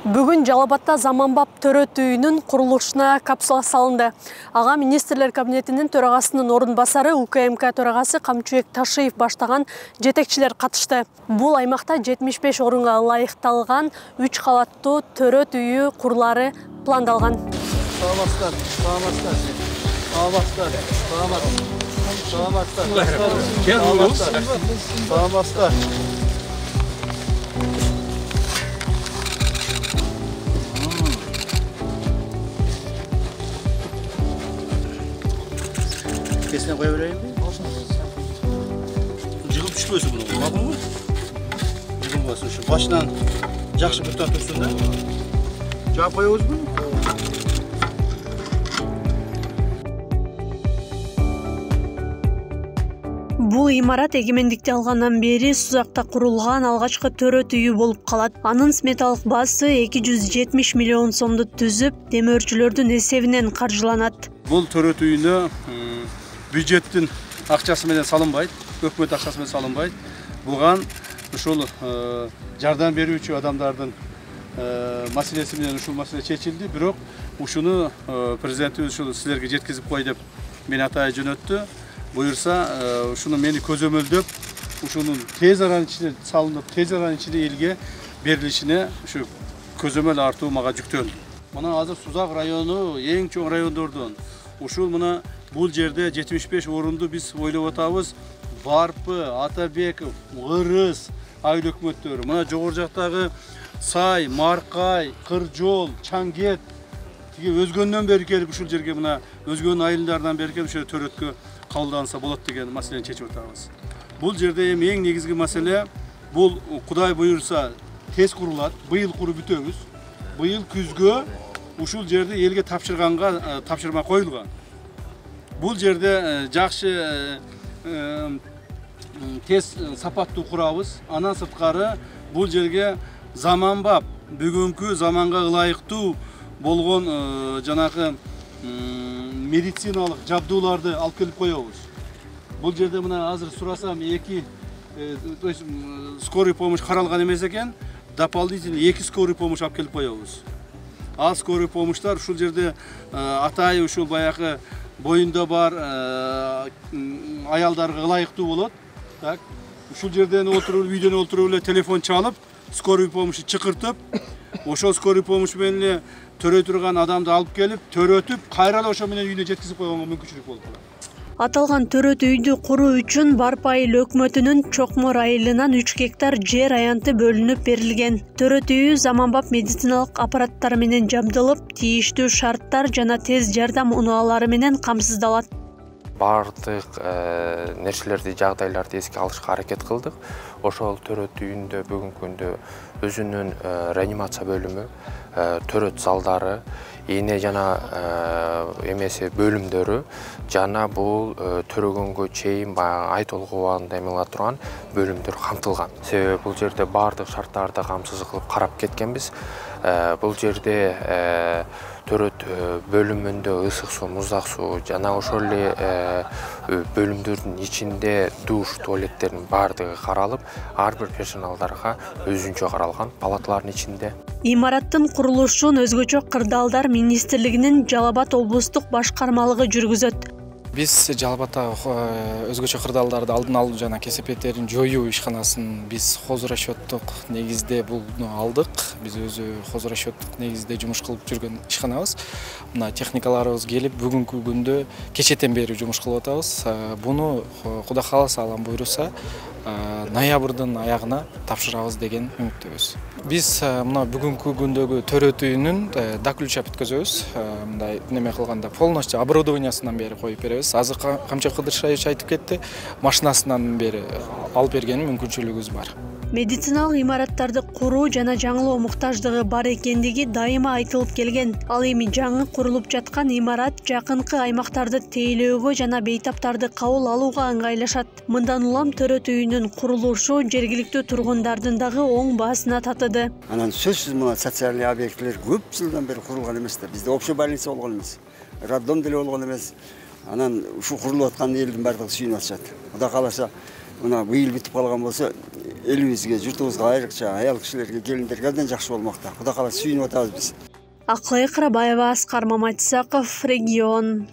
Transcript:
Бүгін Жалабатта заманбап төрөт үйінің құрылышына капсула салынды. Аға министрлер кабинетінің төрағасының орынбасары УКМК төрағасы Камчуек Ташиев баштаған жетекчилер катышты. Бұл аймақта 75 орынға лайықталған 3 қабатты төрөт үйі құрлары пландалған. Kesine koyabilirim mi? Jığıp düşmüyorsun bunu. Bakın mı? Jığım basın şu. Başından jakşı bir tutsun da. Jağıp koyuyoruz mu? Бұл имарат эгемендикти алгандан бери Сузакта курулган алгачкы төрөт үйү болуп калат. Анын сметалык баасы 270 миллион сомду түзүп, демөөрчүлөрдүн эсебинен каржыланат. Бул төрөт үйүнө бюджеттин акчасы менен салынбайт, өкмөт акчасы менен салынбайт. Буган ушул жардам берүүчү адамдардын маселеси менен ушул маселе чечилди. Бирок ушуну президентибиз ушул силерге жеткизип кой деп мени атай жөнөттү. Buyursa şunu meni közömöldöp, şunun tez aran içine salınıp, tez aran içine ilge berilişine şu közömöl artığı mağa жүктөн. Buna hazır Suzak rayonu, en çok rayondordun. Uşul buna bul yerde 75 orundu biz oylap atabız. Barpı, Atabekov, Gırız, ayıl ökmöttörü. Buna Jogorjактагы Say, Markay, Kırjol, Çanget. Özgönden beri gelip uşul жерге buna Özgön ayıllardan beri gelip şöyle törötkö кабылданса болот деген маселени чечип атабыз. Бул жерде эң негизги маселе бул Кудай буйрса тез курулат. Быйыл куруп бүтөбүз. Быйыл күзгө ушул жерде элге тапшырма коюлган. Бул жерде жакшы тез сапаттуу курабыз. Анан сырткары бул жерге заманбап, бүгүнкү заманга ылайыктуу болгон жанагы медициналык жабдууларды алып келип коебуз. Бул жерде мына азыр сурасам то есть скорый помощь каралган эмес экен, дополнительно 2 скорый помощь алып келип коебуз. Ал скорый помощьтар ушул жерде атайы ушул баягы боюнда бар аялдарга ылайыктуу болот. Так. Ушул жерден отуруп, үйдөн отуруп эле телефон чалып, скорый помощь чакыртып, ошол скорый помощь менен төрөй турган адамды алып келип, төрөтүп, кайра ошо менен үйүнө жеткизип койгонго мүмкүнчүлүк болуп калат. Аталган төрөт үйдү куруу үчүн Барпайыл өкмөтүнүн Чокмор айылынан 3 гектар жер аянты бөлүнүп берилген. Төрөт үйү заманбап медициналык аппараттар менен жабдылып, тийиштүү шарттар жана тез жардам унаалары менен камсыздалат. Бардык нерселерди, жагдайларды эске алышка аракет кылдык. Ошол төрөт үйүндө бүгүнкү күндө өзүнүн реанимация бөлүмү, төрөт залдары, ийне жана эмеси бөлүмдөрү жана бул төрөгөнгө чейин ай толугу убагында эмеле турган бөлүмдөр камтылган. Себеби бул жерде бардык шарттарды камсыз кылып карап кеткенбиз. Бул жерде төрөт бөлүмүндө ысык суу, муздак суу жана ошол эле бөлүмдөрдүн ичинде душ, туалеттердин бардыгы каралып, ар бир персоналдарга өзүнчө каралган палаталардын ичинде. Имараттын курулушун өзгөчө Кырдаалдар министрлигинин Жалабат облустук башкармалыгы жүргүзөт. Биз Жалабатта өзгөчө кырдаалдарды алдын алуу жана кесепеттерин жоюу ишканасын биз хозурашоттук негизде буну алдык. Биз өзү хозурашоттук негизде жумуш кылып жүргөн ишканабыз. Мына техникаларыбыз келип бүгүнкү күндө кечетен бери жумуш кылып атабыз. Буну Кудай кааласа, Аллам буйруса, ноябрдын аягына тапшырабыз деген үмүттөбүз. Биз мына бүгүнкү күндөгү төрөт үйүнүн до ключа бүткөзөбүз. Мындай неме кылганда полностью оборудованиясынан бери коюп беребиз. Азыр Камчуек Кыдыршаевич айтып кетти, машинасынан бери алып берген мүмкүнчүлүгүбүз бар. Медициналык имараттарды куруу жана жаңылоо муктаждыгы бар экендиги дайыма айтылып келген. Ал эми жаңы курулуп жаткан имарат жакынкы аймактарды тейлөөгө жана бейтаптарды кабыл алууга ыңгайлашат. Мындан улам төрөт үйүнүн курулушу жергиликтүү тургундардын дагы оң баасына татыды. Анан сөзсүз мына социалдык объекттер көп жылдан бери курулган эмес да. Бизде общий больница болгон эмес. Роддом деле болгон эмес. Анан ушу курулуп аткан элдин бардыгы сүйүнүп атышат. Кудай кааласа мына быйыл бүтүп калган болсо элибизге, журтубузга, айрыкча аял кишилерге, келиндерге абдан жакшы болмокта. Кудай кааласа сүйүнүп атабыз биз. Аклай Карабаева, Аскар Маматисаков, Регион.